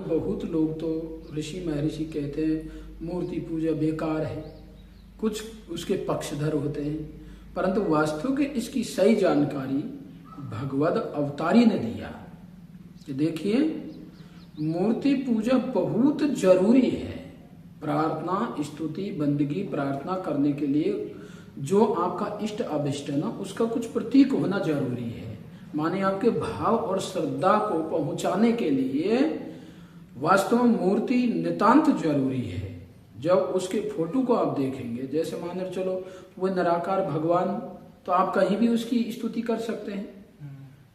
बहुत लोग तो ऋषि महर्षि कहते हैं मूर्ति पूजा बेकार है, कुछ उसके पक्षधर होते हैं, परंतु वास्तव के इसकी सही जानकारी भगवद अवतारी ने दिया कि देखिए मूर्ति पूजा बहुत जरूरी है। प्रार्थना, स्तुति, बंदगी, प्रार्थना करने के लिए जो आपका इष्ट अभिष्ट है ना, उसका कुछ प्रतीक होना जरूरी है। माने आपके भाव और श्रद्धा को पहुंचाने के लिए वास्तव में मूर्ति नितांत जरूरी है। जब उसके फोटो को आप देखेंगे, जैसे मान चलो वो निराकार भगवान, तो आप कहीं भी उसकी स्तुति कर सकते हैं,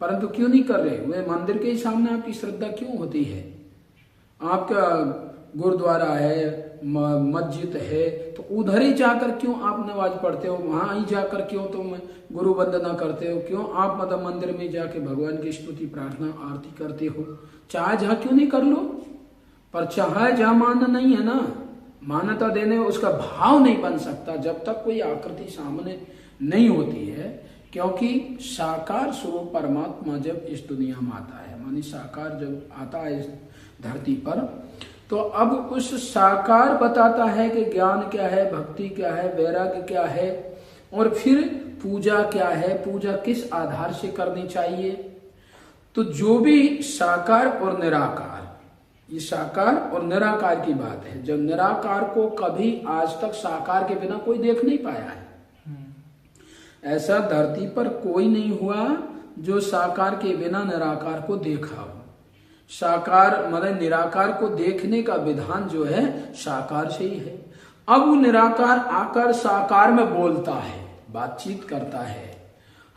परंतु क्यों नहीं कर रहे? वे मंदिर के ही सामने आपकी श्रद्धा क्यों होती है? आपका गुरुद्वारा है, मस्जिद है, तो उधर ही जाकर क्यों आप नमाज पढ़ते हो? वहां ही जाकर क्यों तुम गुरु वंदना करते हो? क्यों आप मतलब मंदिर में जाके भगवान की स्तुति, प्रार्थना, आरती करते हो? चाहे जहां क्यों नहीं कर लो, पर चाहे जहां मानना नहीं है ना, मान्यता देने उसका भाव नहीं बन सकता जब तक कोई आकृति सामने नहीं होती है। क्योंकि साकार स्वरूप परमात्मा जब इस दुनिया में आता है, मानी साकार जब आता है इस धरती पर, तो अब उस साकार बताता है कि ज्ञान क्या है, भक्ति क्या है, वैराग्य क्या है, और फिर पूजा क्या है, पूजा किस आधार से करनी चाहिए। तो जो भी साकार और निराकार, ये साकार और निराकार की बात है। जब निराकार को कभी आज तक साकार के बिना कोई देख नहीं पाया है, ऐसा धरती पर कोई नहीं हुआ जो साकार के बिना निराकार को देखा हो। साकार मतलब निराकार को देखने का विधान जो है साकार से ही है। अब वो निराकार आकर साकार में बोलता है, बातचीत करता है,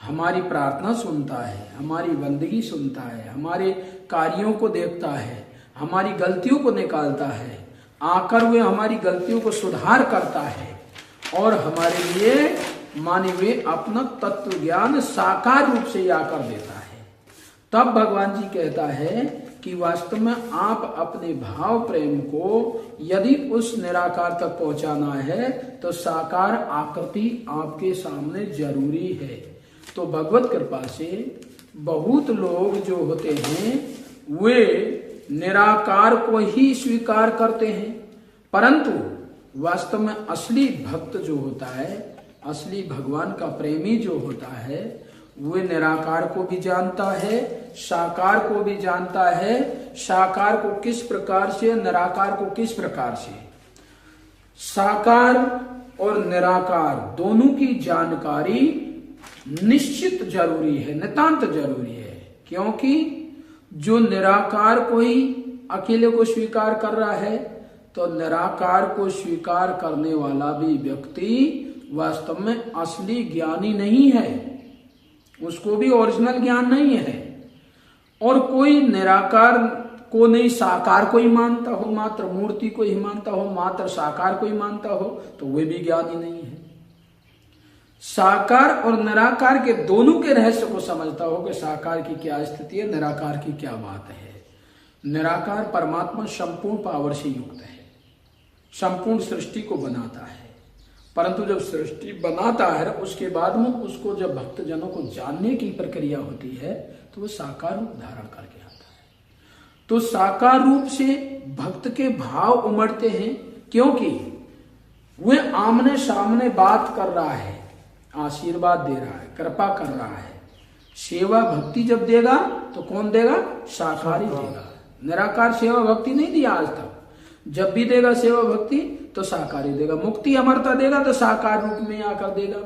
हमारी प्रार्थना सुनता है, हमारी बंदगी सुनता है, हमारे कार्यों को देखता है, हमारी गलतियों को निकालता है, आकर वे हमारी गलतियों को सुधार करता है और हमारे लिए माने वे अपना तत्व ज्ञान साकार रूप से आकर देता है। तब भगवान जी कहता है कि वास्तव में आप अपने भाव प्रेम को यदि उस निराकार तक पहुंचाना है तो साकार आकृति आपके सामने जरूरी है। तो भगवत कृपा से बहुत लोग जो होते हैं वे निराकार को ही स्वीकार करते हैं, परंतु वास्तव में असली भक्त जो होता है, असली भगवान का प्रेमी जो होता है, वे निराकार को भी जानता है, साकार को भी जानता है, साकार को किस प्रकार से, निराकार को किस प्रकार से। साकार और निराकार दोनों की जानकारी निश्चित जरूरी है, नितांत जरूरी है। क्योंकि जो निराकार को ही अकेले को स्वीकार कर रहा है, तो निराकार को स्वीकार करने वाला भी व्यक्ति वास्तव में असली ज्ञानी नहीं है, उसको भी ओरिजिनल ज्ञान नहीं है। और कोई निराकार को नहीं साकार को ही मानता हो, मात्र मूर्ति को ही मानता हो, मात्र साकार को ही मानता हो, तो वे भी ज्ञानी नहीं है। साकार और निराकार के दोनों के रहस्य को समझता हो कि साकार की क्या स्थिति है, निराकार की क्या बात है। निराकार परमात्मा संपूर्ण पावर से युक्त है, संपूर्ण सृष्टि को बनाता है, परंतु जब सृष्टि बनाता है उसके बाद में उसको जब भक्तजनों को जानने की प्रक्रिया होती है तो वो साकार रूप धारण करके आता है। तो साकार रूप से भक्त के भाव उमड़ते हैं, क्योंकि वह आमने सामने बात कर रहा है, आशीर्वाद दे रहा है, कृपा कर रहा है। सेवा भक्ति जब देगा तो कौन देगा? साकार ही देगा। निराकार सेवा भक्ति नहीं दिया आज तक, जब भी देगा सेवा भक्ति तो साकार ही देगा। मुक्ति अमरता देगा तो साकार रूप में आकर देगा।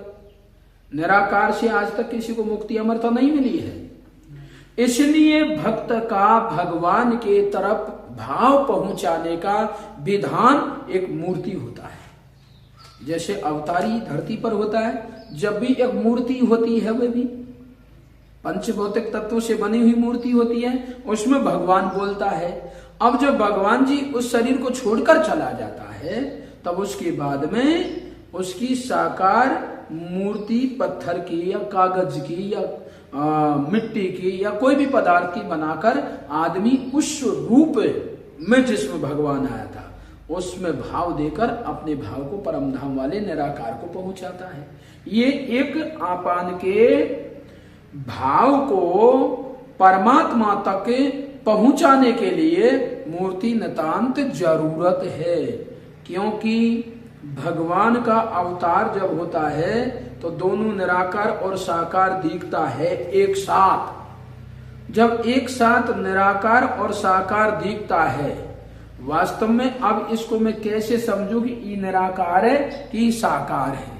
निराकार से आज तक किसी को मुक्ति अमरता नहीं मिली है। इसलिए भक्त का भगवान के तरफ भाव पहुंचाने का विधान एक मूर्ति होता है। जैसे अवतारी धरती पर होता है, जब भी एक मूर्ति होती है, वह भी पंचभौतिक तत्वों से बनी हुई मूर्ति होती है, उसमें भगवान बोलता है। अब जब भगवान जी उस शरीर को छोड़कर चला जाता है, तब उसके बाद में उसकी साकार मूर्ति पत्थर की या कागज की या मिट्टी की या कोई भी पदार्थ की बनाकर आदमी उस रूप में जिसमें भगवान आया था उसमें भाव देकर अपने भाव को परम धाम वाले निराकार को पहुंचाता है। ये एक आपान के भाव को परमात्मा तक पहुंचाने के लिए मूर्ति नितांत जरूरत है, क्योंकि भगवान का अवतार जब होता है तो दोनों निराकार और साकार दिखता है एक साथ। जब एक साथ निराकार और साकार दिखता है, वास्तव में अब इसको मैं कैसे समझूं कि ये निराकार है कि साकार है?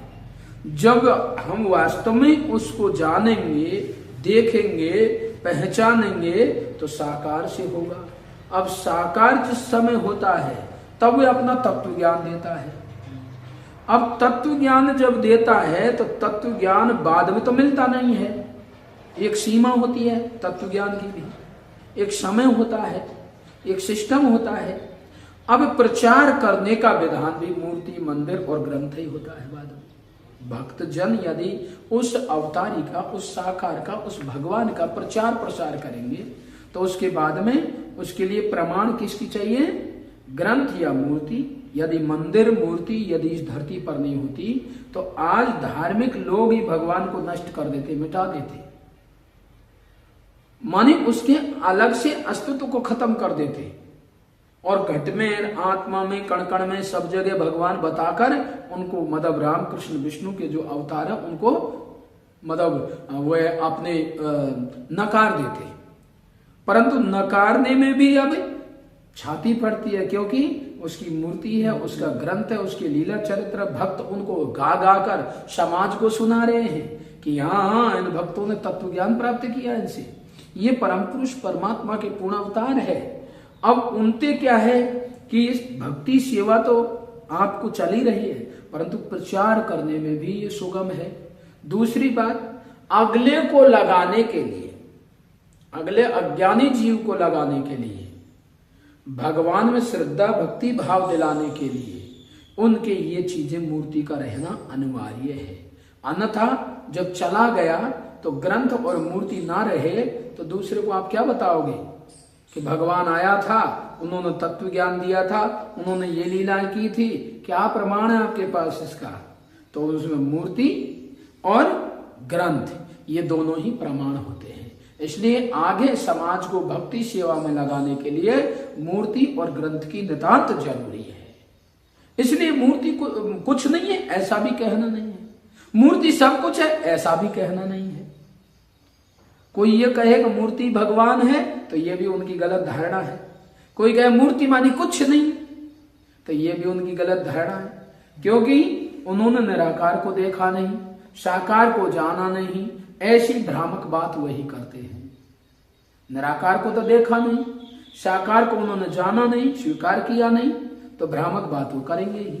जब हम वास्तव में उसको जानेंगे, देखेंगे, पहचानेंगे तो साकार से होगा। अब साकार जिस समय होता है तब वह अपना तत्व ज्ञान देता है। अब तत्व ज्ञान जब देता है तो तत्व ज्ञान बाद में तो मिलता नहीं है, एक सीमा होती है तत्व ज्ञान की भी, एक समय होता है, एक सिस्टम होता है। अब प्रचार करने का विधान भी मूर्ति, मंदिर और ग्रंथ ही होता है बाद में। भक्त जन यदि उस अवतारी का, उस साकार का, उस भगवान का प्रचार प्रसार करेंगे तो उसके बाद में उसके लिए प्रमाण किसकी चाहिए? ग्रंथ या मूर्ति। यदि मंदिर, मूर्ति यदि इस धरती पर नहीं होती तो आज धार्मिक लोग ही भगवान को नष्ट कर देते, मिटा देते, माने उसके अलग से अस्तित्व को खत्म कर देते और घट में, आत्मा में, कण कण में सब जगह भगवान बताकर उनको मतलब राम कृष्ण विष्णु के जो अवतार है उनको मतलब वह अपने नकार देते। परंतु नकारने में भी अब छाती पड़ती है, क्योंकि उसकी मूर्ति है, उसका ग्रंथ है, उसकी लीला चरित्र, भक्त उनको गा गा कर समाज को सुना रहे हैं कि हाँ इन भक्तों ने तत्व ज्ञान प्राप्त किया इनसे, ये परम पुरुष परमात्मा के पूर्ण अवतार है। अब उनते क्या है कि इस भक्ति सेवा तो आपको चल ही रही है, परंतु प्रचार करने में भी ये सुगम है। दूसरी बात, अगले को लगाने के लिए, अगले अज्ञानी जीव को लगाने के लिए, भगवान में श्रद्धा भक्ति भाव दिलाने के लिए उनके ये चीजें मूर्ति का रहना अनिवार्य है। अन्यथा जब चला गया तो ग्रंथ और मूर्ति ना रहे तो दूसरे को आप क्या बताओगे कि भगवान आया था, उन्होंने तत्व ज्ञान दिया था, उन्होंने ये लीलाएं की थी, क्या प्रमाण है आपके पास इसका? तो उसमें मूर्ति और ग्रंथ ये दोनों ही प्रमाण होते हैं। इसलिए आगे समाज को भक्ति सेवा में लगाने के लिए मूर्ति और ग्रंथ की नितांत जरूरी है। इसलिए मूर्ति को कुछ नहीं है ऐसा भी कहना नहीं है, मूर्ति सब कुछ है ऐसा भी कहना नहीं है। कोई ये कहे कि मूर्ति भगवान है तो ये भी उनकी गलत धारणा है। कोई कहे मूर्ति मानी कुछ नहीं तो ये भी उनकी गलत धारणा है, क्योंकि उन्होंने निराकार को देखा नहीं, साकार को जाना नहीं, ऐसी भ्रामक बात वही करते हैं। निराकार को तो देखा नहीं, साकार को उन्होंने जाना नहीं, स्वीकार किया नहीं, तो भ्रामक बात वो करेंगे ही,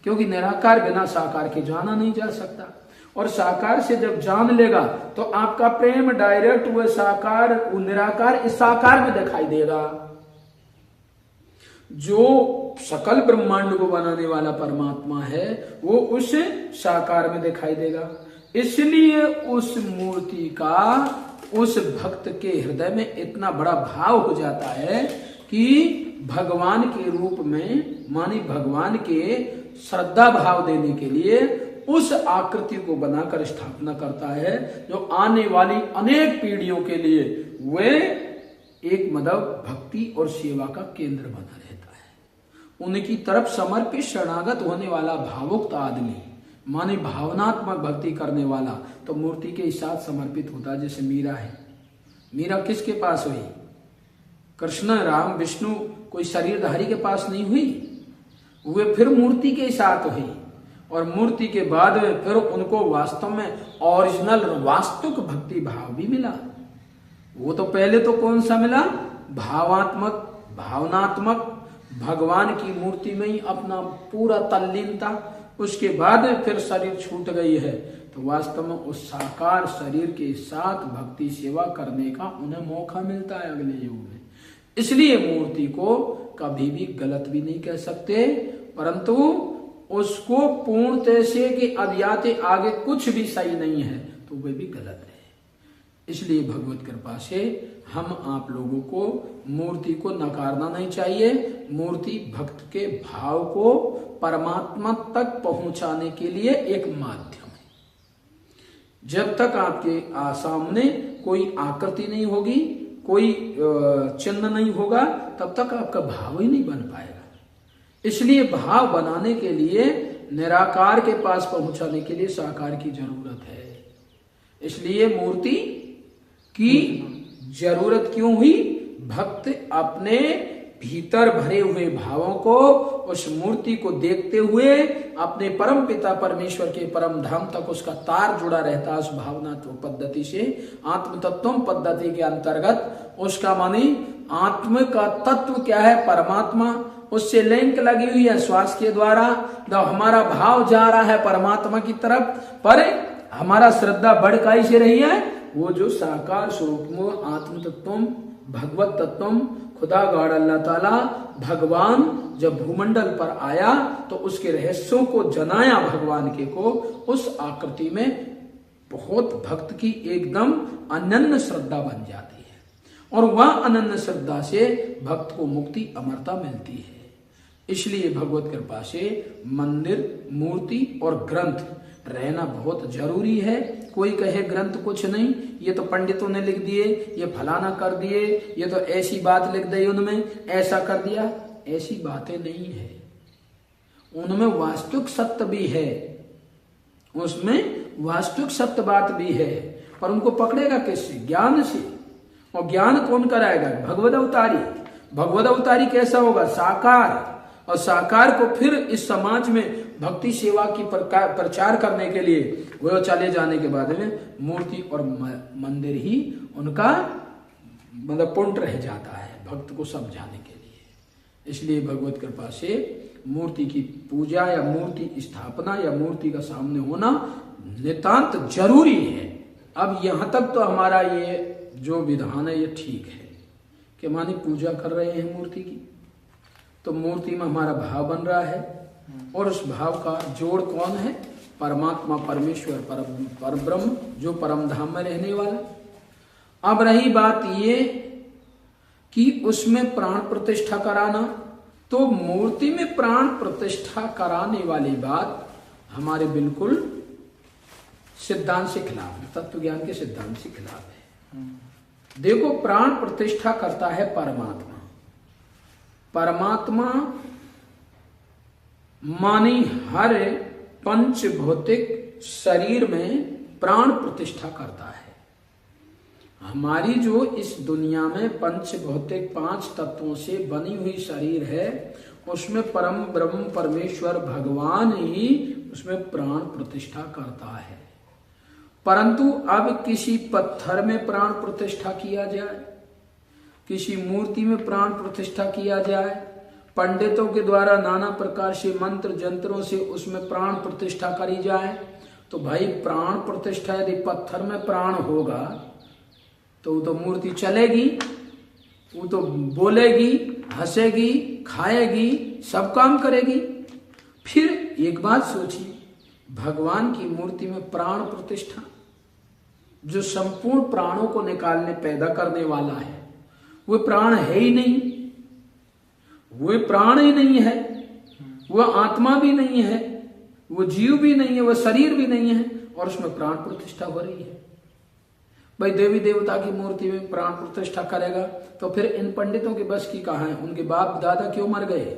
क्योंकि निराकार बिना साकार के जाना नहीं जा सकता। और साकार से जब जान लेगा तो आपका प्रेम डायरेक्ट वो साकार, वो निराकार इस साकार में दिखाई देगा। जो सकल ब्रह्मांड को बनाने वाला परमात्मा है वो उस साकार में दिखाई देगा। इसलिए उस मूर्ति का उस भक्त के हृदय में इतना बड़ा भाव हो जाता है कि भगवान के रूप में, मानी भगवान के श्रद्धा भाव देने के लिए उस आकृति को बनाकर स्थापना करता है, जो आने वाली अनेक पीढ़ियों के लिए वे एक मतलब भक्ति और सेवा का केंद्र बना रहता है। उनकी तरफ समर्पित शरणागत होने वाला भावुक्त आदमी, माने भावनात्मक भक्ति करने वाला, तो मूर्ति के साथ समर्पित होता है। जैसे मीरा है, मीरा किसके पास हुई? कृष्ण, राम, विष्णु, कोई शरीरधारी के पास नहीं हुई, वे फिर मूर्ति के साथ हुई। और मूर्ति के बाद में फिर उनको वास्तव में ओरिजिनल वास्तविक भक्ति भाव भी मिला। वो तो पहले तो कौन सा मिला? भावात्मक, भावनात्मक, भगवान की मूर्ति में ही अपना पूरा तल्लीनता। उसके बाद फिर शरीर छूट गई है तो वास्तव में उस साकार शरीर के साथ भक्ति सेवा करने का उन्हें मौका मिलता है अगले युग में। इसलिए मूर्ति को कभी भी गलत भी नहीं कह सकते, परंतु उसको पूर्णतः से कि अध्याते आगे कुछ भी सही नहीं है तो वे भी गलत है। इसलिए भगवत कृपा से हम आप लोगों को मूर्ति को नकारना नहीं चाहिए। मूर्ति भक्त के भाव को परमात्मा तक पहुंचाने के लिए एक माध्यम है। जब तक आपके सामने कोई आकृति नहीं होगी, कोई चिन्ह नहीं होगा, तब तक आपका भाव ही नहीं बन पाएगा। इसलिए भाव बनाने के लिए, निराकार के पास पहुंचाने के लिए साकार की जरूरत है। इसलिए मूर्ति की जरूरत क्यों हुई? भक्त अपने भीतर भरे हुए भावों को, उस मूर्ति को देखते हुए अपने परम पिता परमेश्वर के परम धाम तक उसका तार जुड़ा रहता है। उस भावना पद्धति से, आत्म तत्व पद्धति के अंतर्गत उसका माने आत्म का तत्व क्या है? परमात्मा। उससे लिंक लगी हुई है श्वास के द्वारा। जब हमारा भाव जा रहा है परमात्मा की तरफ, पर हमारा श्रद्धा भड़काई से रही है, वो जो साकार स्वरूप आत्म तत्व, भगवत तत्व, खुदा गॉड अल्लाह ताला, भगवान जब भूमंडल पर आया तो उसके रहस्यों को जनाया भगवान के को, उस आकृति में बहुत भक्त की एकदम अनन्य श्रद्धा बन जाती है। और वह अनन्य श्रद्धा से भक्त को मुक्ति, अमरता मिलती है। इसलिए भगवत कृपा से मंदिर, मूर्ति और ग्रंथ रहना बहुत जरूरी है। कोई कहे ग्रंथ कुछ नहीं, ये तो पंडितों ने लिख दिए, ये फलाना कर दिए, ये तो ऐसी बात लिख दी उनमें, ऐसा कर दिया, ऐसी बातें नहीं है। उनमें वास्तविक सत्य भी है, उसमें वास्तविक सत्य बात भी है, पर उनको पकड़ेगा किससे? ज्ञान से। और ज्ञान कौन कराएगा? भगवद अवतारी। भगवद अवतारी कैसा होगा? साकार। और साकार को फिर इस समाज में भक्ति सेवा की प्रचार करने के लिए वो चले जाने के बाद में मूर्ति और मंदिर ही उनका मतलब पुण्य रह जाता है भक्त को समझाने के लिए। इसलिए भगवत कृपा से मूर्ति की पूजा या मूर्ति स्थापना या मूर्ति का सामने होना नितांत जरूरी है। अब यहाँ तक तो हमारा ये जो विधान है ये ठीक है कि मानी पूजा कर रहे हैं मूर्ति की, तो मूर्ति में हमारा भाव बन रहा है और उस भाव का जोड़ कौन है? परमात्मा, परमेश्वर, परब्रह्म, जो परम धाम में रहने वाला। अब रही बात ये कि उसमें प्राण प्रतिष्ठा कराना, तो मूर्ति में प्राण प्रतिष्ठा कराने वाली बात हमारे बिल्कुल सिद्धांत से खिलाफ है, तत्व ज्ञान के सिद्धांत से खिलाफ है। देखो, प्राण प्रतिष्ठा करता है परमात्मा। परमात्मा मानी हर पंच भौतिक शरीर में प्राण प्रतिष्ठा करता है। हमारी जो इस दुनिया में पंच भौतिक 5 तत्वों से बनी हुई शरीर है, उसमें परम ब्रह्म परमेश्वर भगवान ही उसमें प्राण प्रतिष्ठा करता है। परंतु अब किसी पत्थर में प्राण प्रतिष्ठा किया जाए, किसी मूर्ति में प्राण प्रतिष्ठा किया जाए, पंडितों के द्वारा नाना प्रकार से मंत्र जंत्रों से उसमें प्राण प्रतिष्ठा करी जाए, तो भाई प्राण प्रतिष्ठा यदि पत्थर में प्राण होगा तो वो तो मूर्ति चलेगी, वो तो बोलेगी, हंसेगी, खाएगी, सब काम करेगी। फिर एक बात सोचिए, भगवान की मूर्ति में प्राण प्रतिष्ठा, जो संपूर्ण प्राणों को निकालने पैदा करने वाला है, वो प्राण है ही नहीं, वो प्राण ही नहीं है, वह आत्मा भी नहीं है, वो जीव भी नहीं है, वह शरीर भी नहीं है, और उसमें प्राण प्रतिष्ठा हो रही है। भाई देवी देवता की मूर्ति में प्राण प्रतिष्ठा करेगा तो फिर इन पंडितों के बस की कहाँ है? उनके बाप दादा क्यों मर गए?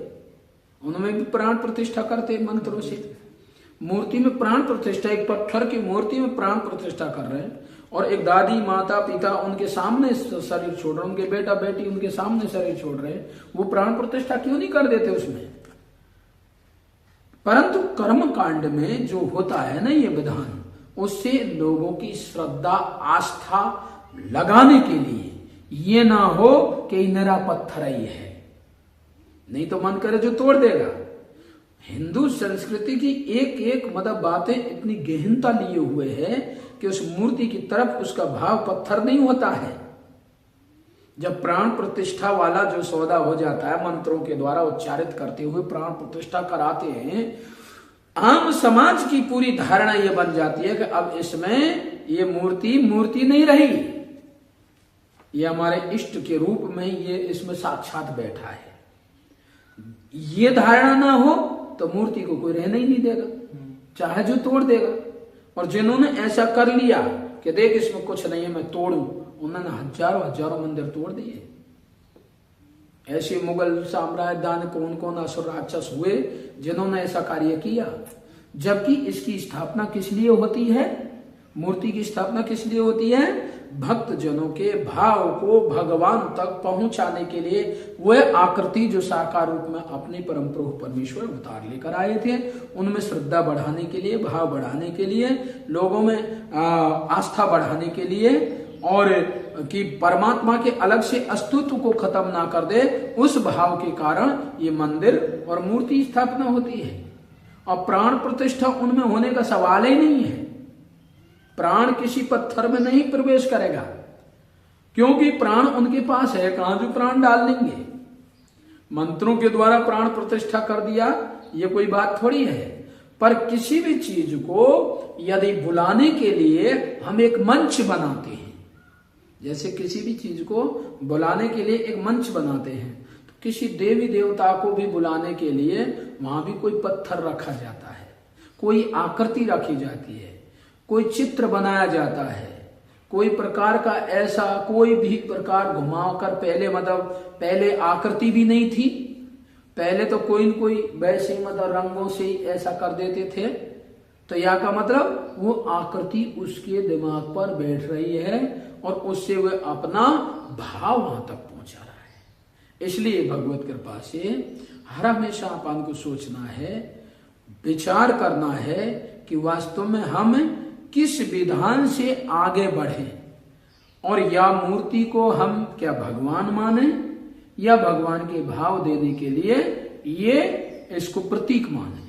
उनमें भी प्राण प्रतिष्ठा करते मंत्रों से। मूर्ति में प्राण प्रतिष्ठा, एक पत्थर की मूर्ति में प्राण प्रतिष्ठा कर रहे हैं, और एक दादी माता पिता उनके सामने शरीर छोड़ रहे हैं, उनके बेटा बेटी उनके सामने शरीर छोड़ रहे हैं, वो प्राण प्रतिष्ठा क्यों नहीं कर देते उसमें? परंतु कर्म कांड में जो होता है ना ये विधान, उससे लोगों की श्रद्धा आस्था लगाने के लिए ये ना हो कि निरा पत्थर ही है, नहीं तो मन करे जो तोड़ देगा। हिंदू संस्कृति की एक एक मतलब बातें इतनी गहनता लिए हुए है कि उस मूर्ति की तरफ उसका भाव पत्थर नहीं होता है। जब प्राण प्रतिष्ठा वाला जो सौदा हो जाता है, मंत्रों के द्वारा उच्चारित करते हुए प्राण प्रतिष्ठा कराते हैं, आम समाज की पूरी धारणा यह बन जाती है कि अब इसमें ये मूर्ति नहीं रही, ये हमारे इष्ट के रूप में ये इसमें साक्षात बैठा है। ये धारणा ना हो तो मूर्ति को कोई रहना ही नहीं देगा, चाहे जो तोड़ देगा। और जिन्होंने ऐसा कर लिया कि देख इसमें कुछ नहीं है मैं तोड़ूं, उन्होंने हजारों हजारों मंदिर तोड़ दिए। ऐसे मुगल साम्राज्य कौन कौन असुर राक्षस हुए जिन्होंने ऐसा कार्य किया। जबकि इसकी स्थापना किस लिए होती है? मूर्ति की स्थापना किस लिए होती है? भक्त जनों के भाव को भगवान तक पहुंचाने के लिए। वह आकृति जो साकार रूप में अपने परम प्रभु परमेश्वर अवतार लेकर आए थे, उनमें श्रद्धा बढ़ाने के लिए, भाव बढ़ाने के लिए, लोगों में आस्था बढ़ाने के लिए, और कि परमात्मा के अलग से अस्तित्व को खत्म ना कर दे, उस भाव के कारण ये मंदिर और मूर्ति स्थापना होती है। और प्राण प्रतिष्ठा उनमें होने का सवाल ही नहीं है। प्राण किसी पत्थर में नहीं प्रवेश करेगा, क्योंकि प्राण उनके पास है, कहां जो प्राण डाल देंगे। मंत्रों के द्वारा प्राण प्रतिष्ठा कर दिया, ये कोई बात थोड़ी है। पर किसी भी चीज को यदि बुलाने के लिए हम एक मंच बनाते हैं, जैसे किसी भी चीज को बुलाने के लिए एक मंच बनाते हैं, तो किसी देवी देवता को भी बुलाने के लिए वहां भी कोई पत्थर रखा जाता है, कोई आकृति रखी जाती है, कोई चित्र बनाया जाता है, कोई प्रकार का ऐसा कोई भी प्रकार घुमाकर, पहले आकृति भी नहीं थी, पहले तो कोई न कोई वैसे रंगों से ऐसा कर देते थे। तो या का मतलब वो आकृति उसके दिमाग पर बैठ रही है और उससे वह अपना भाव वहां तक पहुंचा रहा है। इसलिए भगवत कृपा से हर हमेशा अपन को सोचना है, विचार करना है कि वास्तव में हम किस विधान से आगे बढ़े, और या मूर्ति को हम क्या भगवान माने या भगवान के भाव देने के लिए ये इसको प्रतीक माने,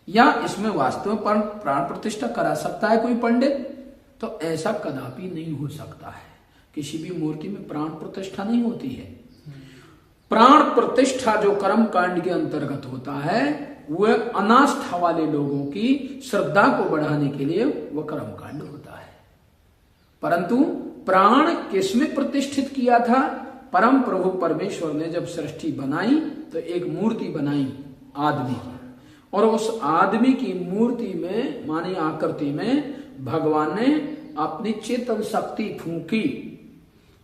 या इसमें वास्तव में प्राण प्रतिष्ठा करा सकता है कोई पंडित? तो ऐसा कदापि नहीं हो सकता है। किसी भी मूर्ति में प्राण प्रतिष्ठा नहीं होती है। प्राण प्रतिष्ठा जो कर्म कांड के अंतर्गत होता है, वह अनास्था वाले लोगों की श्रद्धा को बढ़ाने के लिए वह कर्म कांड होता है। परंतु प्राण किसमें प्रतिष्ठित किया था? परम प्रभु परमेश्वर ने जब सृष्टि बनाई तो एक मूर्ति बनाई आदमी की, और उस आदमी की मूर्ति में मानी आकृति में भगवान ने अपनी चेतन शक्ति फूंकी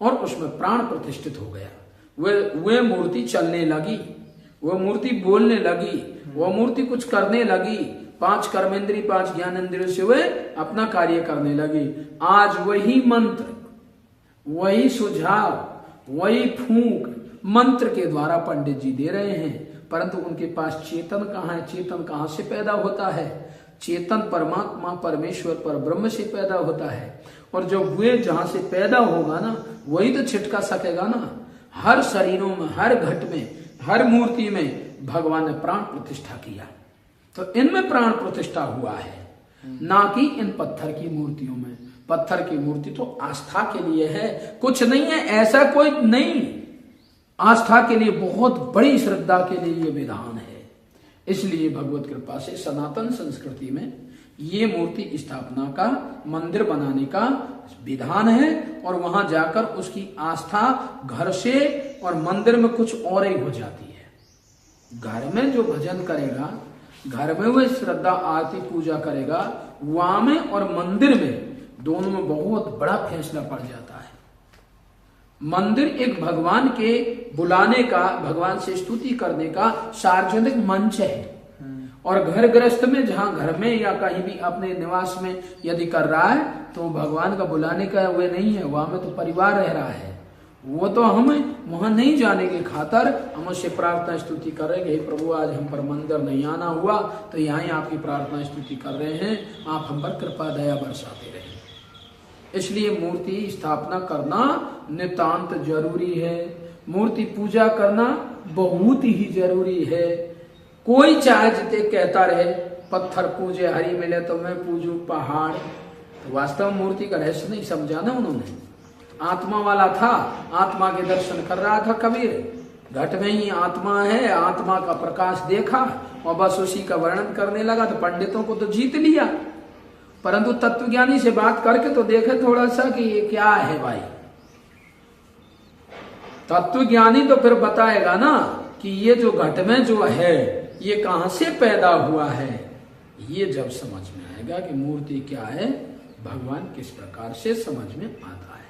और उसमें प्राण प्रतिष्ठित हो गया। वह मूर्ति चलने लगी, वह मूर्ति बोलने लगी, वह मूर्ति कुछ करने लगी। 5 कर्मेंद्रिय 5 ज्ञानेंद्रियों से वह अपना कार्य करने लगी। आज वही मंत्र, वही सुझाव, वही फूंक मंत्र के द्वारा पंडित जी दे रहे हैं, परंतु उनके पास चेतन कहाँ है? चेतन कहाँ से पैदा होता है? चेतन परमात्मा परमेश्वर पर ब्रह्म से पैदा होता है, और जब वे जहां से पैदा होगा ना, वही तो छिटका सकेगा ना। हर शरीरों में, हर घट में, हर मूर्ति में भगवान ने प्राण प्रतिष्ठा किया, तो इनमें प्राण प्रतिष्ठा हुआ है, ना कि इन पत्थर की मूर्तियों में। पत्थर की मूर्ति तो आस्था के लिए है, कुछ नहीं है, ऐसा कोई नहीं। आस्था के लिए, बहुत बड़ी श्रद्धा के लिए ये विधान है। इसलिए भगवत कृपा से सनातन संस्कृति में ये मूर्ति स्थापना का, मंदिर बनाने का विधान है, और वहां जाकर उसकी आस्था घर से और मंदिर में कुछ और ही हो जाती है। घर में जो भजन करेगा, घर में वो श्रद्धा आरती पूजा करेगा, वहां में और मंदिर में, दोनों में बहुत बड़ा फैसला पड़ जाता है। मंदिर एक भगवान के बुलाने का, भगवान से स्तुति करने का सार्वजनिक मंच है, और घर गृहस्थ में, जहां घर में या कहीं भी अपने निवास में यदि कर रहा है, तो भगवान का बुलाने का वे नहीं है। वहां में तो परिवार रह रहा है, वो तो हम वहां नहीं जाने के खातर हम उससे प्रार्थना स्तुति कर रहे हैं, हे प्रभु आज हम पर मंदिर नहीं आना हुआ, तो यहाँ ही आपकी प्रार्थना स्तुति कर रहे हैं, आप हम पर कृपा दया बरसाते रहे। इसलिए मूर्ति स्थापना करना नितांत जरूरी है। मूर्ति पूजा करना बहुत ही जरूरी है। कोई चाहे जिते कहता रहे पत्थर पूजे हरी मिले तो मैं पूजू पहाड़, तो वास्तव में मूर्ति का रहस्य नहीं समझा ना उन्होंने। आत्मा वाला था, आत्मा के दर्शन कर रहा था कबीर, घट में ही आत्मा है, आत्मा का प्रकाश देखा और बस उसी का वर्णन करने लगा, तो पंडितों को तो जीत लिया। परंतु तत्वज्ञानी से बात करके तो देखे थोड़ा सा कि ये क्या है भाई। तत्वज्ञानी तो फिर बताएगा ना कि ये जो घट में जो है ये कहां से पैदा हुआ है। ये जब समझ में आएगा कि मूर्ति क्या है, भगवान किस प्रकार से समझ में आता है।